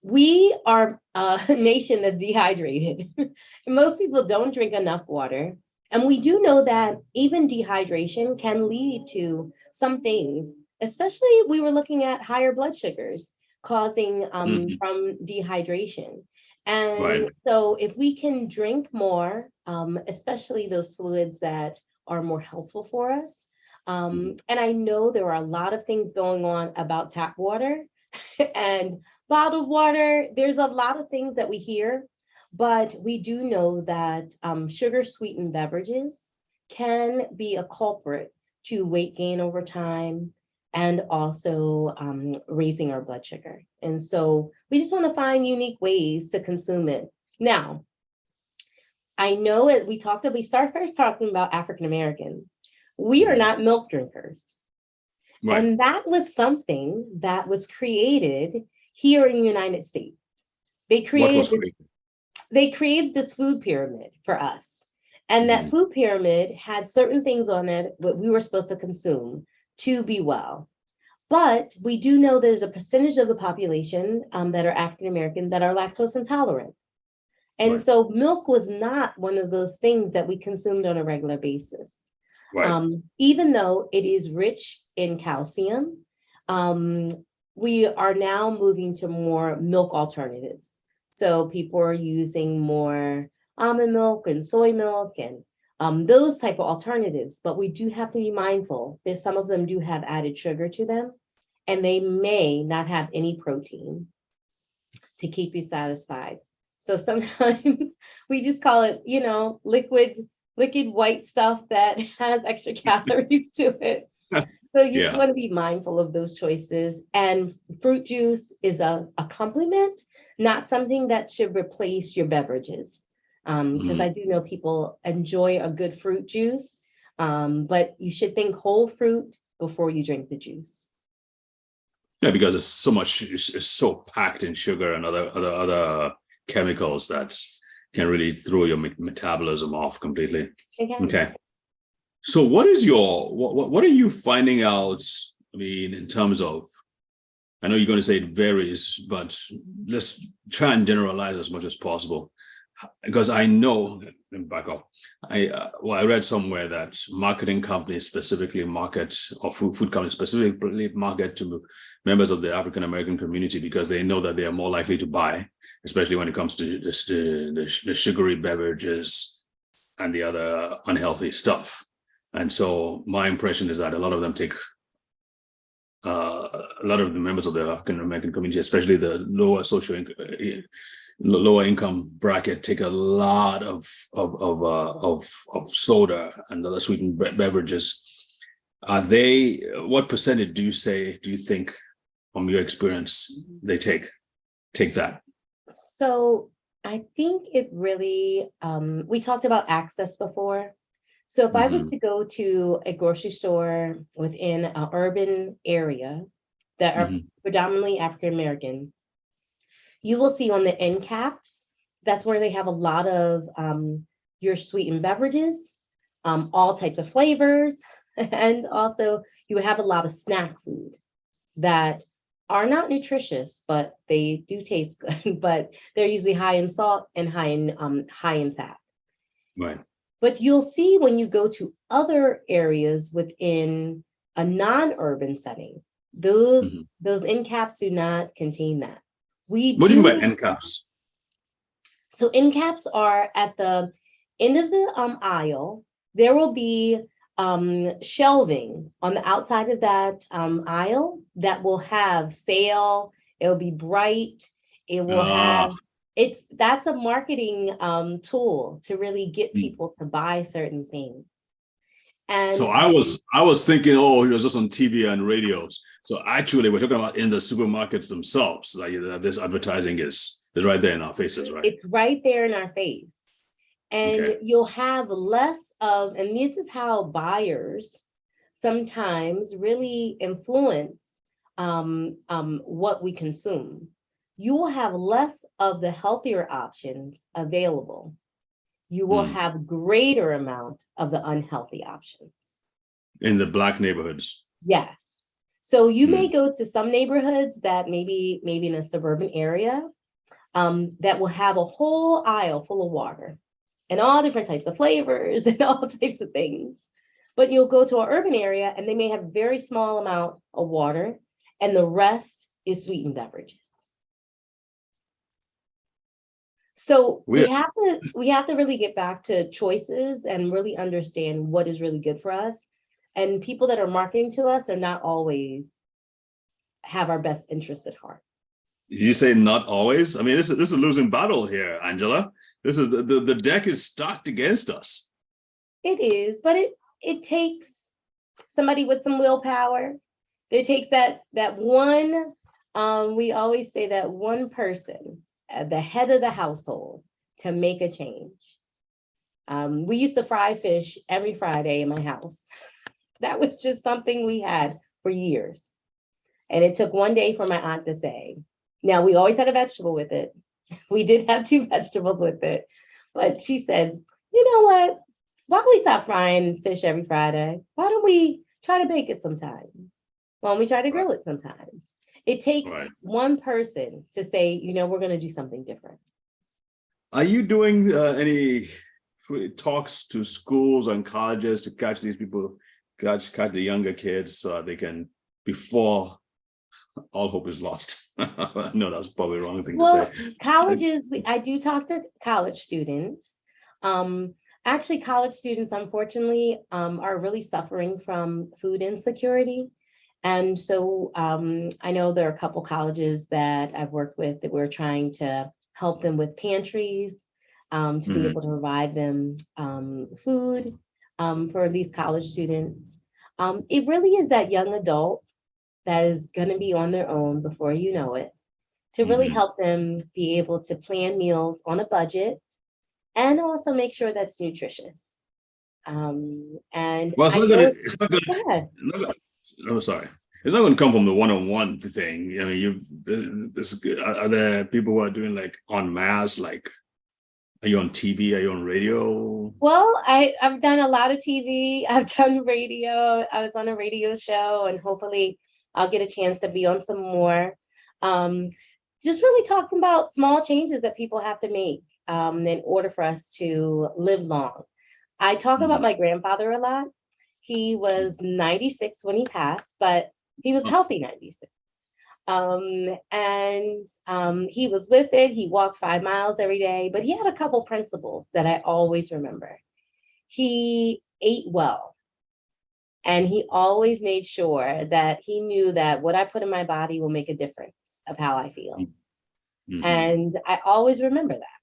We are a nation that's dehydrated. Most people don't drink enough water. And we do know that even dehydration can lead to some things, especially we were looking at higher blood sugars causing Mhm. from dehydration. And Right. so if we can drink more, especially those fluids that are more helpful for us, Mhm. and I know there are a lot of things going on about tap water and bottled water. There's a lot of things that we hear, but we do know that sugar sweetened beverages can be a culprit to weight gain over time and also raising our blood sugar. And so we just want to find unique ways to consume it. Now, I know it, we start first talking about African Americans. We are Mhm. not milk drinkers. Right. And that was something that was created here in the United States. They What was created this, created? they created this food pyramid for us. And that Mhm. food pyramid had certain things on it that we were supposed to consume to be well. But we do know there's a percentage of the population that are African American that are lactose intolerant. And Right. so milk was not one of those things that we consumed on a regular basis. Right. Even though it is rich in calcium, um, we are now moving to more milk alternatives. So people are using more almond milk and soy milk and those type of alternatives. But we do have to be mindful that some of them do have added sugar to them, and they may not have any protein to keep you satisfied. So sometimes we just call it, liquid white stuff that has extra calories to it. So you just Yeah. want to be mindful of those choices. And fruit juice is a complement, not something that should replace your beverages. Because Mhm. I do know people enjoy a good fruit juice, but you should think whole fruit before you drink the juice. Yeah, because it's so much, it's so packed in sugar and other chemicals that can really throw your metabolism off completely. Again, Okay. So what is your what are you finding out? I mean, in terms of, I know you're going to say it varies, but let's try and generalize as much as possible. Because I know, let me back up. I read somewhere that marketing companies specifically market, or food companies specifically market to members of the African American community because they know that they are more likely to buy, especially when it comes to the sugary beverages and the other unhealthy stuff. And so my impression is that a lot of them take a lot of the members of the African American community, especially the lower income bracket, take a lot of soda and other sweetened beverages. Are they? What percentage do you think, from your experience, they take that? so I think it really, we talked about access before. So if I was Mm-hmm. to go to a grocery store within an urban area that are Mm-hmm. predominantly African American, you will see on the end caps, that's where they have a lot of your sweetened beverages, all types of flavors, and also you have a lot of snack food that are not nutritious, but they do taste good. But they're usually high in salt and high in fat. Right. But you'll see when you go to other areas within a non-urban setting, those Mm-hmm. those end caps do not contain that. We What do you mean by do end caps? so end caps are at the end of the aisle. There will be shelving on the outside of that aisle that will have sale. It'll be bright. It will Uh, have that's a marketing tool to really get people to buy certain things. So And I was thinking, oh, it was just on TV and radios. So actually, we're talking about in the supermarkets themselves. Like this advertising is right there in our faces, right? it's right there in our face. Okay. And you'll have less of, and this is how buyers sometimes really influence what we consume. You will have less of the healthier options available. You will Hmm. have greater amount of the unhealthy options. In the black neighborhoods. Yes. So you may Hmm. go to some neighborhoods that maybe in a suburban area that will have a whole aisle full of water and all different types of flavors and all types of things. But you'll go to an urban area and they may have a very small amount of water and the rest is sweetened beverages. So Weird. we have to really get back to choices and really understand what is really good for us. And people that are marketing to us are not always have our best interests at heart. Did you say not always? I mean, this is a losing battle here, Angela. This is the deck is stacked against us. It is, but it takes somebody with some willpower. It takes that one. We always say that one person at the head of the household to make a change. We used to fry fish every Friday in my house. That was just something we had for years. And it took one day for my aunt to say, now we always had a vegetable with it. We did have two vegetables with it. But she said, you know what? Why don't we stop frying fish every Friday? Why don't we try to bake it sometimes? Why don't we try to Right. grill it sometimes? It takes Right. one person to say, we're going to do something different. Are you doing any talks to schools and colleges to catch these people, catch the younger kids so they can, before all hope is lost? No, that's probably the wrong thing to Well, say. colleges, I do talk to college students. Actually, college students, unfortunately, are really suffering from food insecurity. And so I know there are a couple colleges that I've worked with that we're trying to help them with pantries to be able to provide them food for these college students. It really is that young adult that is going to be on their own before you know it, to really help them be able to plan meals on a budget and also make sure that's nutritious. And Well, I know it's not gonna, go ahead. oh, sorry. It's not going to come from the one-on-one thing. Are there people who are doing like en masse, like, are you on TV? Are you on radio? Well, I've done a lot of TV. I've done radio. I was on a radio show, and hopefully I'll get a chance to be on some more. Um, just really talking about small changes that people have to make in order for us to live long. I talk about my grandfather a lot. He was 96 when he passed, but he was healthy 96. And he was with it. He walked 5 miles every day, but he had a couple principles that I always remember. He ate well, and he always made sure that he knew that what I put in my body will make a difference of how I feel. And I always remember that.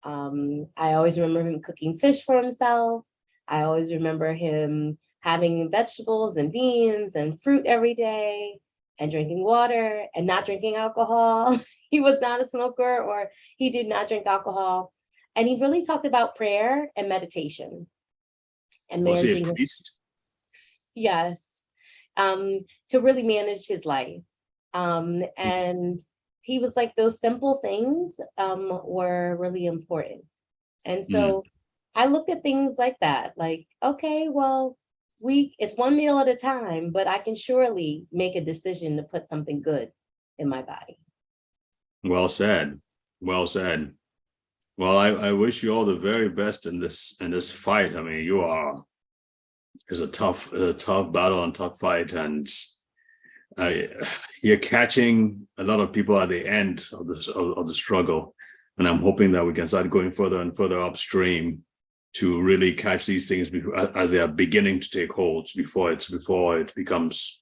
I always remember him cooking fish for himself. I always remember him having vegetables and beans and fruit every day and drinking water and not drinking alcohol. He was not a smoker, or he did not drink alcohol. And he really talked about prayer and meditation and Was he a managing his, priest? yes, to really manage his life. And he was like, those simple things were really important. And so I looked at things like that, like, okay, well, it's one meal at a time, but I can surely make a decision to put something good in my body. Well said. Well said. Well, I wish you all the very best in this fight. I mean, it's a tough battle and tough fight, and you're catching a lot of people at the end of the struggle, and I'm hoping that we can start going further and further upstream to really catch these things as they are beginning to take hold before it becomes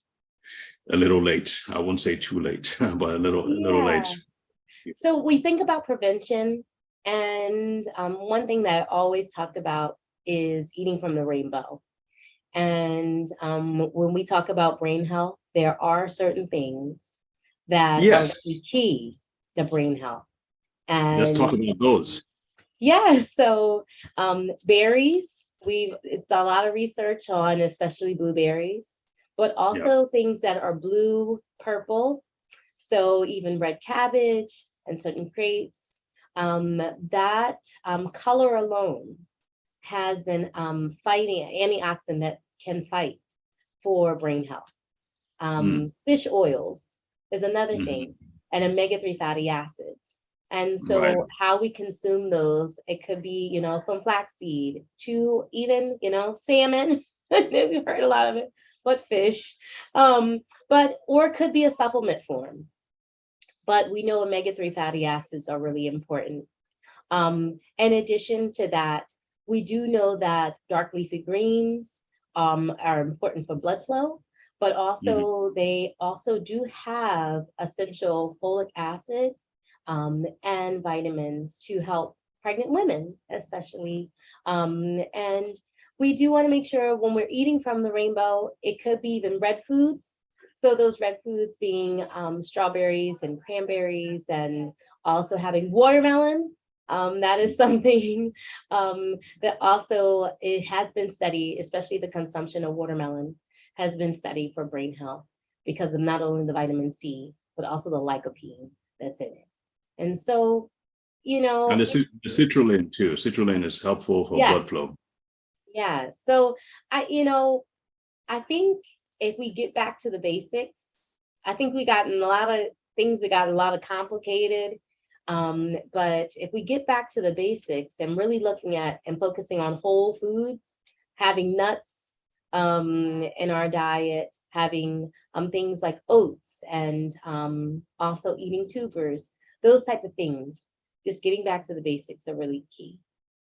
a little late. I won't say too late, but a little late. So we think about prevention, and one thing that I always talked about is eating from the rainbow. And when we talk about brain health, there are certain things that are really key to brain health. And let's talk about those. yeah, so berries, it's a lot of research on especially blueberries, but also things that are blue, purple. So even red cabbage and certain grapes, that color alone has been fighting antioxidant that can fight for brain health. Fish oils is another thing, and omega-3 fatty acids. And so how we consume those, it could be, from flaxseed to even, salmon. We've heard a lot of it, but fish. Or it could be a supplement form. But we know omega-3 fatty acids are really important. In addition to that, we do know that dark leafy greens are important for blood flow, but Mhm. also they also do have essential folic acid and vitamins to help pregnant women, especially. And we do want to make sure when we're eating from the rainbow, it could be even red foods. So those red foods being strawberries and cranberries, and also having watermelon. That is something that also it has been studied, especially the consumption of watermelon has been studied for brain health because of not only the vitamin C, but also the lycopene that's in it. And so, you And know, the citrulline too. Citrulline is helpful for yeah, blood flow. yeah. So I think if we get back to the basics, I think we got in a lot of things that got a lot of complicated. But if we get back to the basics and really looking at and focusing on whole foods, having nuts in our diet, having things like oats, and also eating tubers, those type of things, just getting back to the basics are really key.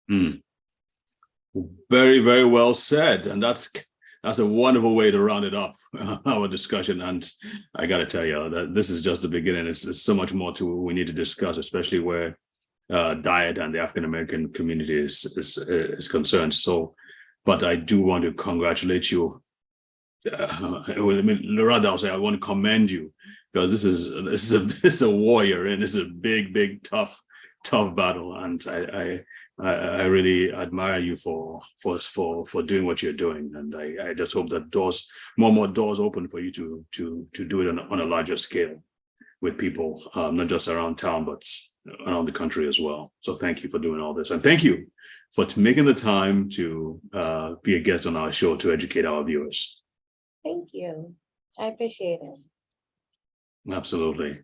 Mm. Very, very well said. And that's a wonderful way to round it up, our discussion. And I got to tell you that this is just the beginning. There's so much more to we need to discuss, especially where diet and the African American community is concerned. So, but I do want to congratulate you. Rather, I'll say I want to commend you because this is a warrior and this is a big, big, tough battle. And I really admire you for doing what you're doing, and I just hope that more and more doors open for you to do it on a larger scale with people, not just around town, but around the country as well. So thank you for doing all this, and thank you for making the time to be a guest on our show to educate our viewers. Thank you. I appreciate it. Absolutely.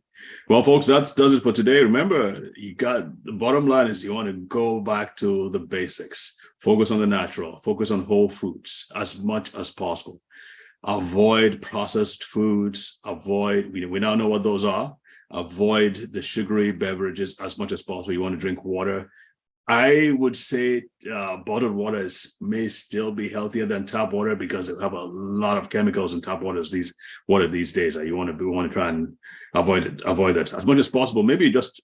Well, folks, that does it for today. Remember, the bottom line is you want to go back to the basics, focus on the natural, focus on whole foods as much as possible. Avoid processed foods, we now know what those are. Avoid the sugary beverages as much as possible. You want to drink water. I would say bottled water may still be healthier than tap water because they have a lot of chemicals in tap water these days. We want to try and avoid that as much as possible. Maybe just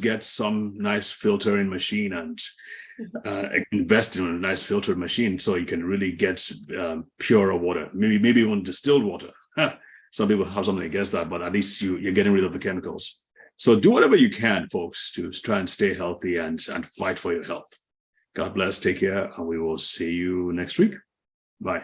get some nice filtering machine and invest in a nice filtered machine so you can really get purer water. Maybe even distilled water. Some people have something against that, but at least you're getting rid of the chemicals. So do whatever you can, folks, to try and stay healthy and fight for your health. God bless. Take care. And we will see you next week. Bye.